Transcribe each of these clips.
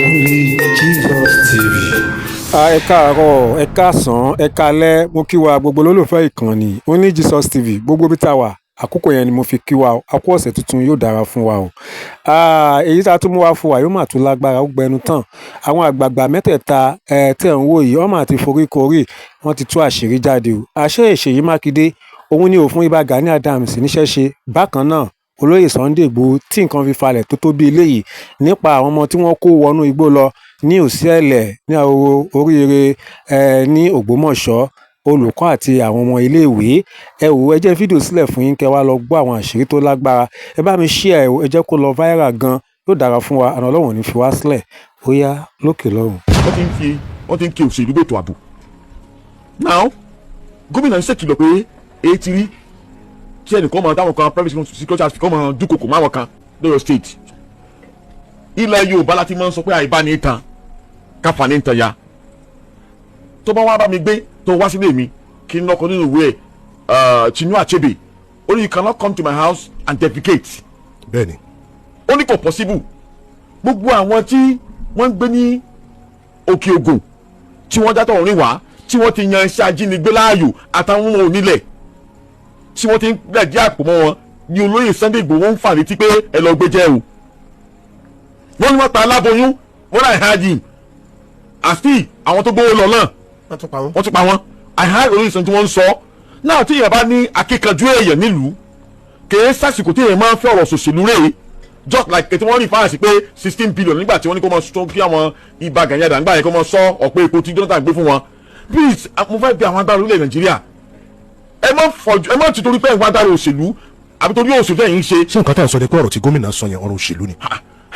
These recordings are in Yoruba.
Only Jesus TV. Ẹ káàárọ̀, ẹ káàsán, ẹ káalẹ́, mo kí wa gbogbo olólùfẹ́ ìkànnì Only Jesus TV gbogbo bí tá wà àkókò yẹn ni mo fi kí wa o, àkó ọ̀sẹ̀ tuntun yóò dára fún wa o. Èyí tá a tún mú wá fún wa yóò máa tún lágbára ó gbẹnu tán. Àwọn àgbààgbà mẹ́tẹ̀ẹ̀ta tẹ̀ ń wò yìí wọ́n máa ti foríkorí wọ́n ti tú àṣírí jáde o. Àṣẹ Seyi Makinde òun ni òfin Iba Gani Adams níṣẹ́ ṣe bákan náà Oloye Sunday Igboho tí nǹkan fi falẹ̀ tó bí eléyìí nípa àwọn ọmọ tí wọ́n kó wọnú igbó lọ ní Oselu ní oríire ní Ògbómọ̀ṣọ́ olùkọ́ àti àwọn ọmọ iléèwé. Ẹ wò ẹ jẹ́ fídíò sílẹ̀ fún yín kẹ́ wá lọ gbọ́ àwọn àṣírí tó lágbára. Ẹ bá mi share ẹ jẹ́ kó lọ viral gan yóò dára fún wa àná Ọlọ́run ní fi wá sílẹ̀ ó yá lókè lọ́run. wọ́n ti ń kí òṣèlú gbètò ààbò. now gómìnà ń ṣèkìlọ̀ pé etí rí tí ẹnìkan máa táwọn kan private security house kan máa dúnkokò máwọn kan lọ́yọ̀ state. ilẹ̀ Yorùbá láti máa ń sọ pé àìbá ní ìtàn káfà ní ìtàn ya. tó bá wá bá mi gbé tó wá sílé mi kí n lọ́kọ nínú ìwé Chinua Achebe ó ní you cannot come to my house and defecate. bẹ́ẹ̀ni. ó ní kò possible. gbogbo àwọn tí wọ́n ń gbé ní Òkè Ògùn tí wọ́n dátọ̀ orin wá tí wọ́n ti yan iṣẹ́ ajínigbé láàyò àtàwọn ohun onílẹ̀ tí wọ́n ti ń gbẹ̀jẹ́ àpò mọ́ wọn ni Olóyè Sunday Igboho ń fà létí pé ẹ lọ gbé jẹ́ o. wọ́n ní wọ́n pa aláboyún wọ́n náà hajj àti àwọn tó gbówó lọ náà wọ́n tún pa wọ́n àìhá Olóyè Sunday tí wọ́n ń sọ náà tí èèyàn bá ní akíkanjú èèyàn nílùú kèé sásìkò tí èèyàn máa ń fẹ́ ọ̀rọ̀ ṣòṣèlú rèé just like tí wọ́n rí fáàsì pé 16 billion nígbà tí wọ́n ní kó máa sọ kí àwọn Iba Gani Adams nígbà yẹn kó máa sọ ọ̀pọ̀ epo tí Jonathan gbé fún wọn please mo fẹ́ bí àwọn agbára orílẹ̀ Nàìjíríà ẹ má ti torí pé ìwà agbára òṣèlú àbí torí òṣèlú tẹ̀yìn ń ṣe. ṣé nǹkan tá à ń sọ ni pé ọ̀rọ̀ tí gómìnà sọ yẹn ọ̀rọ̀ òṣèlú ni.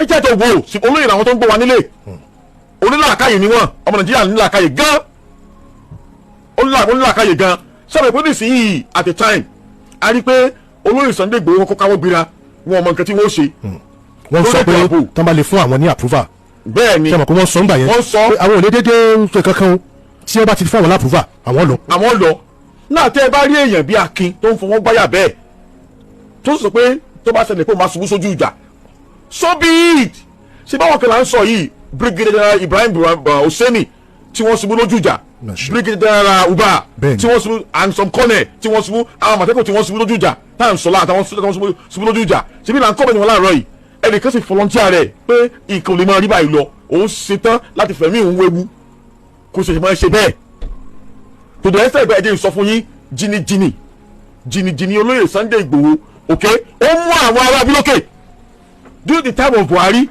ẹ jẹ́ àjọ wo olóyè làwọn tó ń gbọ́ wa nílé onílàákàyè ni wọ́n ọmọ Nàìjíríà nílàákàyè gan onílàákàyè gan sábà ìpínlẹ̀ nísìnyí at the time a rí pé Olóyè Sunday Igboho kọ́kọ́ káwọ́ gbéra wọn mọ nǹkan tí wọ́n ṣe. wọ́n sọ pé tán bá lè fún àwọn ní approval. bẹ́ẹ̀ ni sọ pé wọ́n sọ ń gbà yẹn pé àwọn ò lè dédé kankan o tí wọ́n bá ti fún àwọn lápúfà àwọn lọ. náà tẹ́ ẹ bá rí èèyàn bíi Akin tó ń fọwọ́ gbáyà bẹ́ẹ̀ tó sọ pé tó bá ṣẹlẹ̀ pé ó máa ṣubú sójú ìjà so be it ṣé báwọn kan là ń sọ yìí Brigadier General Ibrahim Oseni tí wọ́n ṣubú lójú ìjà Brigadier General Uba tí wọ́n ṣubú and some colonel tí wọ́n ṣubú àwọn àmọ̀tẹ́kùn tí wọ́n ṣubú lójú ìjà táwọn sọlá àtàwọn ṣubú lójú ìjà ṣebí là ń kọ́ bẹ́ẹ̀ ni wọ́n láàárọ̀ yìí ẹnìkan sì volunteer rẹ̀ pé nǹkan ò lè máa rí báyìí lọ òun ṣetán láti fẹ̀mí òun wéwu kò sì máa ṣe bẹ́ẹ̀ to the extent pé ẹ̀jẹ̀ ń sọ fún yín jìnnìjìnnì Olóyè Sunday Igboho òkè ó mú àwọn ará bílókè during the time of Buhari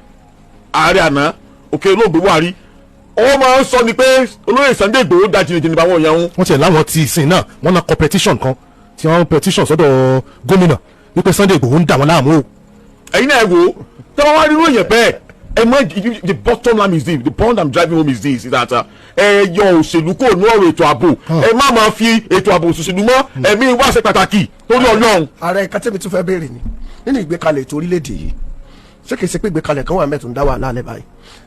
ààrẹ àná òkè olóògbé Buhari ó máa ń sọ ni pé Olóyè Sunday Igboho da jìnnìjìnnì bá wọn yẹn ń. wọ́n ti ẹ̀ láwọn ti ìsìn náà wọ́n na competition kan tí wọ́n petition sọ́dọ̀ gómìnà wípé Sunday Igboho ń dà wọ́n láàmú o. ẹ̀yin náà ẹ wò ó tí wọ́n wá rí lóyè bẹ́ẹ̀ ẹ mọ the bottom line is this the point I'm driving home is this is that ẹ yọ òṣèlú kò ní ọ̀rọ̀ ètò ààbò ẹ má máa fi ètò ààbò òṣèlú mọ́ ẹ̀mí wá ṣe pàtàkì torí Ọlọ́run. ààrẹ kátẹ́mi tún fẹ́ béèrè ni nínú ìgbékalẹ̀ ètò orílẹ̀-èdè yìí ṣé kìí ṣe pé ìgbékalẹ̀ kan wà mẹ́tò ń dá wàhálà alẹ́ báyìí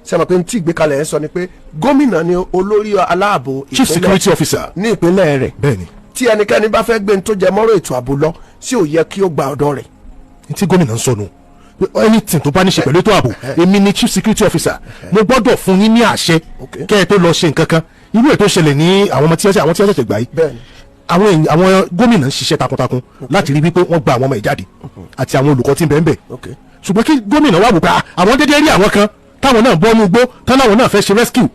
ṣé ẹ mọ̀ pé tí ìgbékalẹ̀ ẹ̀ sọ ni pé gómìnà ni olórí aláàbò chief security officer ní ìpínlẹ̀ rẹ̀ bẹ́ẹ̀ni tí ẹnikẹ́ni bá fẹ́ gbé ní tó jẹ mọ́rọ̀ ètò ààbò lọ sí ò yẹ kí ó gba ọ̀dọ̀ rẹ̀. tí gómìnà ń sọnù anything tó bá ní ṣe pẹ̀lú ètò ààbò èmi ni chief security officer mo gbọ́dọ̀ fún yín ní àṣẹ kẹ́ ẹ tó lọ ṣe nǹkan kan irú ètò ìṣẹ̀lẹ̀ ní àwọn ọmọ tí wọ́n ṣẹ̀ṣẹ̀ gbà yìí àwọn gómìnà ń ṣiṣẹ́ takuntakun láti rí wípé wọ́n gba àwọn ọmọ ẹ̀ jáde àti àwọn olùkọ́ tí ń bẹ ń bẹ ṣùgbọ́n kí gómìnà wà wò pé àwọn dédé rí àwọn kan táwọn náà bọ́ nú gbó táwọn náà fẹ́ ṣe rescue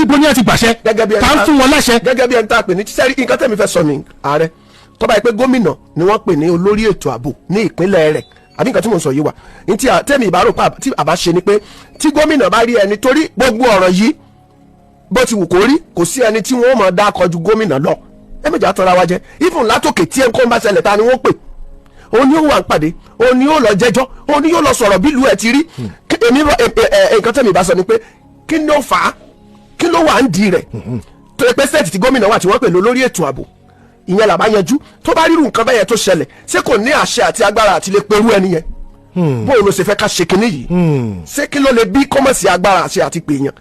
ibo ni a ti gbàṣẹ tá ń fún wọn láṣẹ. gẹ́gẹ́ bí ẹni tá a pè ní sẹ́rí nǹkan tẹ̀mí fẹ́ sọ ní ààrẹ tó bá yẹ pé gómìnà ni wọ́n pè ní olórí ètò ààbò ní ìpínlẹ̀ rẹ̀ àbí nǹkan tí mò ń sọ yìí wà ní tí tẹ̀mí ìbárò tí àbá ṣe ni pé tí gómìnà bá rí ẹni torí gbogbo ọ̀rọ̀ yìí bó ti wù kó rí kò sí ẹni tí wọ́n mọ̀ dá kọjú gómìnà lọ ẹ méjì àtọ́ra wa jẹ ifun látòkè tí ẹnkọ́ ń bá ṣẹlẹ̀ ta ni wọ́n pè òun ni ó wà ń pàdé òun ni ó lọ jẹ́jọ́ òun ni ó lọ sọ̀rọ̀ bí ìlú ẹ̀ ti rí nǹkan tẹ̀mí ìbá sọ ni pé kí ló fà á kí ló wà ń di rẹ̀ tó yẹ pé sẹ́ẹ̀tì tí gómìnà wà tí wọ́n pè lórí ètò ààbò ìyẹn làbá yanjú tó bá rírun nǹkan bẹ́yẹn tó ṣẹlẹ̀ ṣé kò ní àṣẹ àti agbára àti lè perú ẹni yẹn bóun ló ṣe fẹ́ ká ṣe kinní yìí ṣé kí ló lè bí kọ́mọ̀sì agbára àṣẹ àti pèèyàn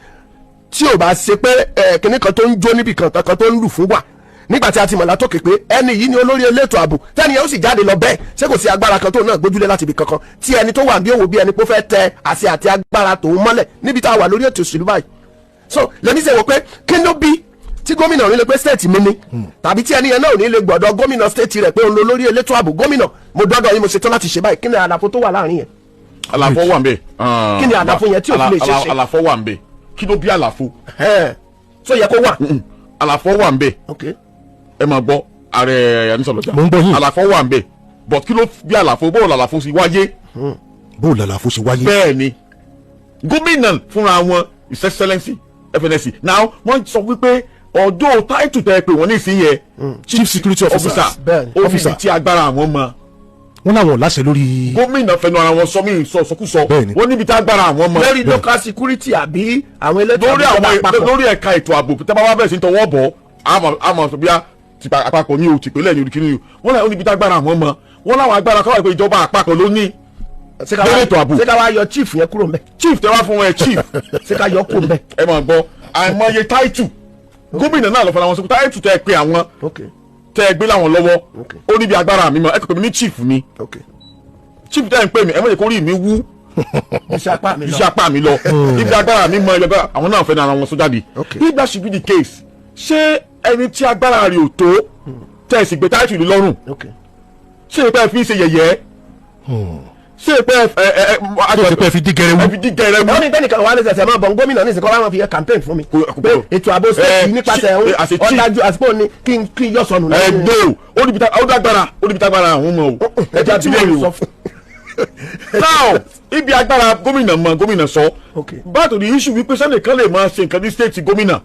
tí ò bá ṣe pé kinní kan tó ń jó níbì kan tó ń lù fún wa nígbà tí a ti mọ̀ látòkè pé ẹni yìí ni olórí elétò ààbò tẹ́ni yẹn ó sì jáde lọ bẹ́ẹ̀ ṣé kò sí agbára kan tó náà gbójúlé láti ibì kankan tí ẹni tó wà bí òwò bí ẹni pé ó fẹ́ tẹ àṣẹ àti agbára tòun mọ́lẹ̀ níbi tá a wà lórí ètò òṣèlú báyìí. So lèmi ṣe wò pé kí ló bí tí gómìnà ò ní lè pé stéètì mi ni tàbí tí ẹni yẹn náà ò ní lè gbọ́dọ̀ gómìnà stéètì rẹ̀ pé òun lo lórí elétò ààbò gómìnà mo dọ́dọ̀ yín mo ṣetán láti ṣe báyìí kí ni àlàfo tó wà láàrin yẹn. àlàfo wà ń bẹ. kí ni àlàfo yẹn tí ò fi lè ṣe ṣe. àlàfo wà ń bẹ kí ló bí àlàfo. so yẹ kó wà. àlàfo wà ń bẹ. ẹ máa gbọ́ ààrẹ anisọlọjà mo ń gbọ́ yín. àlàfo wà ń bẹ but kí ló bí àlàfo bó àlàfo sì wáyé. bó làlàfo ṣe wáyé. bẹ́ẹ̀ ni gómìnà fúnra wọn his excellency FNSC now wọ́n sọ wípé ọjọ́ táìtù tẹ́ pé wọ́n ní ìsín yẹ chief security officer officer tí agbára àwọn mọ. wọ́n láwọn láṣẹ lórí. gómìnà fẹnu ara wọn sọ mí sọkúsọ wọ́n níbi tí agbára àwọn mọ. lórí local security àbí àwọn elétò àbúrò lórí ẹ̀ka ètò ààbò tẹ́ bá wá bẹ̀rẹ̀ sí ń tọwọ́ bọ̀ àmọ̀ sọ bí i àpapọ̀ ní o tìpínlẹ̀ ní olùkíní o wọ́n láwọn níbi tí agbára àwọn mọ wọ́n láwọn agbára káwá pé ìjọba àpapọ̀ ló ní lórí ètò ààbò. ṣé ká wá yọ chief yẹn kúrò mbẹ. chief tẹ wá fún wọn ẹ chief. ṣé ká yọ kúrò mbẹ. ẹ máa gbọ́ àìmọye táìtù gómìnà náà lọ fọlá wọn sọ táìtù tẹ pé àwọn tẹ gbé láwọn lọ́wọ́ ó níbi agbára mi mọ ẹ kò pè mí ní chief mi chief tẹ ń pè mí ẹ mọ̀ yẹ kó rí mi wú iṣẹ́ apá mi lọ níbi agbára mi mọ ẹgbẹ́ àwọn náà fẹ́ ní ara wọn sọ jáde if that should be the case ṣé ẹni tí agbára rẹ̀ ò tó tẹ̀ sì gbé táìtù lé lọ́rùn ṣé ìpẹ́ fi ń ṣe yẹ̀yẹ́ ṣé ìpẹ́ fi dí gẹrẹ mú. wọ́n ní tẹ́nìkan wà lẹ́sẹ̀ máa bọ̀ gómìnà ní ìsìnkọ́ láwọn fi yẹ campaign fún mi pé ètò ààbò stéètì nípasẹ̀ ọ̀dájú àsìkò ní kí n yọ sọnù. ẹgbẹ́ o ó dàgbára àwọn ọmọ o ẹja tí wọ́n sọ fún. now ibi agbára gómìnà sọ báàtò ní issue wípé sẹ́nìkan lè máa ṣe nǹkan ní stéètì gómìnà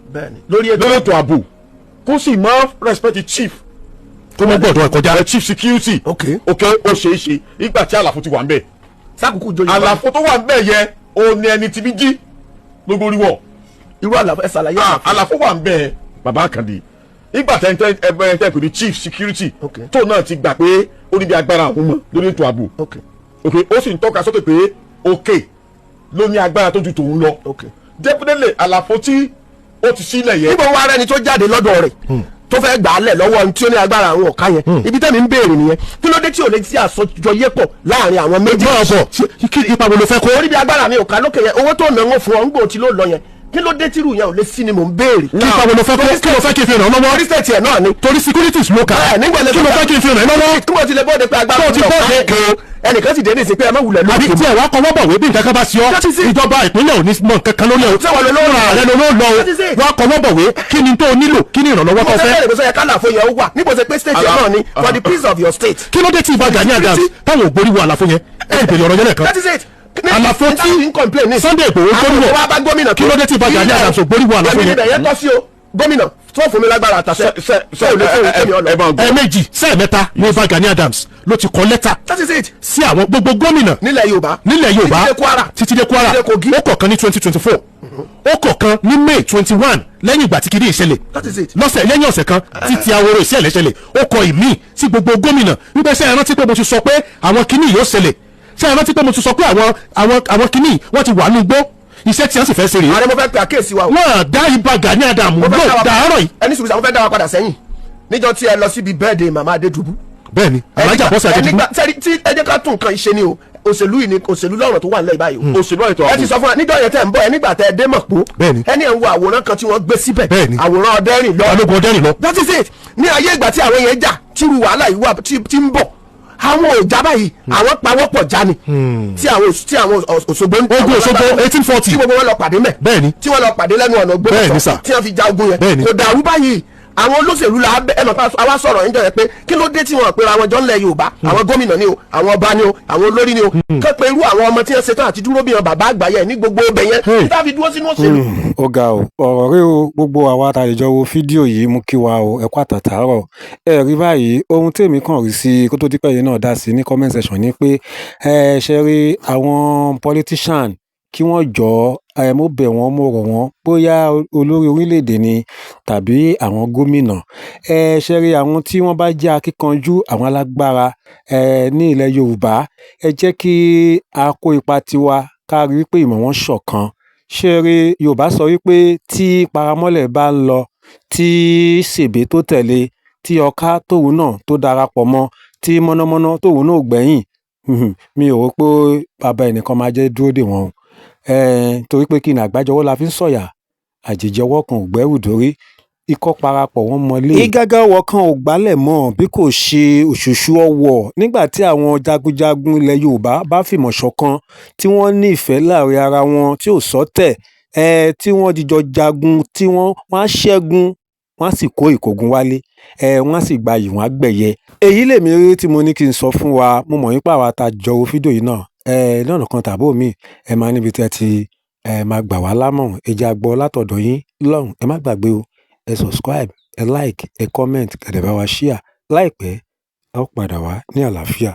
lórí ètò ààbò kó sì máa respect chief kó mọ gbọ́dọ̀ kọjá chief security ok ó ṣeé ṣe nígbà tí àlàfo ti wà ń bẹ sákòókò joyè àlàfo tó wà ń bẹ yẹ o ní ẹni tí bí jí gbogbo orí wọ. irú àlàfo ẹ ṣàlàyé àlàfo wà ń bẹ bàbá Àkàndé nígbà tẹ ẹ pè ní chief security tó náà ti gbà pé ó níbi agbára àwọn ọmọ lórí ètò ààbò ok ó sì ń tọ́ka sókè pé ok ló ní agbára tó ju tòun lọ definitely àlàfo tí ó ti sílẹ̀ yẹ. níbo wá rẹni tó jáde lọ́dọ̀ rẹ̀ tó fẹ́ gbà á lẹ̀ lọ́wọ́ tí ó ní agbára àwọn ọ̀ka yẹn ibi tẹ́mi ń béèrè nìyẹn kí ló dé tí ò lè sí àsọjọyé pọ̀ láàrin àwọn méjì. ipa wo ló fẹ́ kó. orí bí agbára mi ò ká lókè yẹn owó tó náwó fún ọ ń gbòó tí ló lọ yẹn kí ló dé tírú yẹn ò lè sí ni mò ń béèrè. ipa wo ló fẹ́ kó kí ló fẹ́ kí n fi ràn lọ́wọ́. torí stéètì ẹ̀ náà ni. torí securities ló kà. kí ló fẹ́ kí n fi ràn lọ́wọ́. kí wọ́n ti lè bọ́ọ̀dẹ pé agbára mi ò ká ẹnìkan sì dé ní ìsìn pé ẹ má wulẹ̀ lókè. àbí tí ẹ wá kọ́ wọ́bọ̀ wé bí nǹkan kan bá sí ọ ìjọba ìpínlẹ̀ òní mọ̀ nǹkan kan lórí ẹ̀ sẹ́wọ̀n ló lọ́wọ́ ààrẹ ló lọ́ wá kọ́ wọ́bọ̀ wé kí ni tó nílò kí ni ìrànlọ́wọ́ tó fẹ́. mo sọ yẹ kálàfo yẹn ó wà níbo ṣe pé state yẹn náà ni for the peace of your state. kí ló dé tí Iba Gani Adams táwọn ògbórí wo àlàfo yẹn ẹ ti bèrè ọ̀rọ̀ yẹn lẹ́ẹ̀kan. àlàfo tí Sunday Igboho gbóríwọ̀ kí ló dé tí Iba Gani Adams ògbórí wo àlàfo yẹn. gómìnà tó fún mi lágbára àtàṣẹ ẹ̀ẹ̀mejì sẹ́ẹ̀mẹ́ta ní Iba Gani Adams ló ti kọ lẹ́tà sí àwọn gbogbo gómìnà nílẹ̀ Yorùbá títí dé Kwara ó kọ̀ọ̀kan ní 2024 ó kọ̀ọ̀kan ní May 21 lẹ́yìn ìgbà tí kìíní ìṣẹ̀lẹ̀ lẹ́yìn ọ̀sẹ̀ kan títí Aworo ìṣẹ̀lẹ̀ ṣẹlẹ̀ ó kọ ìmí sí gbogbo gómìnà wípé ṣé ẹ rántí pé mo ti sọ pé àwọn kìíní yóò ṣẹlẹ̀ ṣé ẹ rántí pé mo ti sọ pé àwọn kìíní wọ́n ti wà ní igbó iṣẹ́ tí wọ́n sì fẹ́ ṣe rèé. ààrẹ mo fẹ́ pe àkíyèsí wa o. wọ́n dá Iba Gani Adams ló dàárọ̀ yìí. ẹni sùgbọ́n àwọn fẹ́ dá wa padà sẹ́yìn níjọ́ tí ẹ lọ síbi birthday màmá Adédùbú. bẹ́ẹ̀ni alájà bọ́sẹ̀ Adédùbú. tí ẹ jẹ́ ká tún nǹkan ìṣe ni o òṣèlú yìí ni òṣèlú lọ́rọ̀ tó wà nílẹ̀ báyìí o. òṣèlú ètò ààbò ẹ ti sọ fún wa níjọ́ yẹn tẹ́ ń bọ̀ ẹ nígbà tẹ́ ẹ dé Mọ̀pó. bẹ́ẹ̀ni ẹni ẹ̀ ń wo àwòrán kan tí wọ́n gbé síbẹ̀. bẹ́ẹ̀ni àwòrán Ọdẹ́rìn lọ. Balógun Ọdẹ́rìn lọ. that is it ní ayé ìgbà tí àwọn yẹn jà tírú wàhálà yìí wà tí ń bọ̀ àwọn òjà báyìí àwọn pawọ́pọ̀ já ni tí àwọn Òṣogbo ogun Òṣogbo 1840 tí gbogbo wọn lọ pàdé mẹ́ bẹ́ẹ̀ni tí wọ́n lọ pàdé lẹ́nu ọ̀nà Ògbómọ̀ṣọ́ tí wọ́n fi ja ogun yẹn kò dàrú báyìí àwọn olóṣèlú la ẹ mọ̀ àwa sọ̀rọ̀ níjọ́ yẹn pé kí ló dé tí wọ́n pera wọn jọ ńlẹ̀ Yorùbá àwọn gómìnà ni o àwọn ọba ni o àwọn olórí ni o kọ́ pé irú àwọn ọmọ tí wọ́n ṣetán àti dúró bí wọn bàbá àgbà yẹn ní gbogbo ibẹ̀ yẹn tí táfi dúró sínú òṣèlú. ó ga o ọ̀rọ̀ rẹ o gbogbo àwa àtàlejò wo fídíò yìí mú kí wa o ẹ̀kọ́ àtàtàárọ̀ ẹ rí báyìí ohun tèmi kàn rí sí kó tó dípẹ́ yìí náà dá sí ní comment section ni pé ẹ ṣe rí àwọn politician kí wọ́n jọ mo bẹ̀ wọ́n mo rọ̀ wọ́n bóyá olórí orílẹ̀-èdè ni tàbí àwọn gómìnà ṣe rí àwọn tí wọ́n bá jẹ́ akíkanjú àwọn alágbára ní ilẹ̀ Yorùbá ẹ jẹ́ kí a kó ipa tiwa ká rí pé ìmọ̀ wọn ṣọ̀kan ṣe rí Yorùbá sọ wípé tí paramọ́lẹ̀ bá ń lọ tí ṣèbé tó tẹ̀lé tí ọká tóun náà tó darapọ̀ mọ́, tí mọ̀nàmọ́ná tóun náà ò gbẹ̀yìn. Mi ò rò pé bàbá ẹnìkan máa jẹ́ dúró dè wọ́n o. Torí pé kí ni àgbájọwọ́ la fi ń sọ̀yà, àjèjì ọwọ́ kan ò gbẹ́rù dórí, ikọ́ parapọ̀ wọ́n mọ́lé. ìgágá ọwọ́ kan ò gbálẹ̀ mọ́ bí kò ṣe òṣùṣù ọwọ́. Nígbà tí àwọn jagunjagun ilẹ̀ Yorùbá bá fìmọ̀ ṣọ̀kan, tí wọ́n ní ìfẹ́ láàrin ara wọn, tí ò sọ́tẹ̀, tí wọ́n jíjọ jagun, tí wọ́n á ṣẹ́gun, wọ́n á sì kó ìkógun wálé, wọ́n á sì gbayì, wọ́n á gbẹ̀yẹ. Èyí lèmi rí tí mo ní kí n sọ fún wa. Mo mọ̀ nípa àwa ta jọ wo fídíò yìí náà, lọ́nà kan tàbí òmíì, ẹ máa níbi tí ẹ ti máa gbà wá lámọ̀ràn. Ẹ jẹ́ a gbọ́ látọ̀dọ̀ yín lọ́hùn. Ẹ má gbàgbé o, ẹ subscribe, ẹ like, ẹ comment, ẹ dẹ̀ bá wa share. Láìpẹ́ a ó padà wá ní àlàáfíà.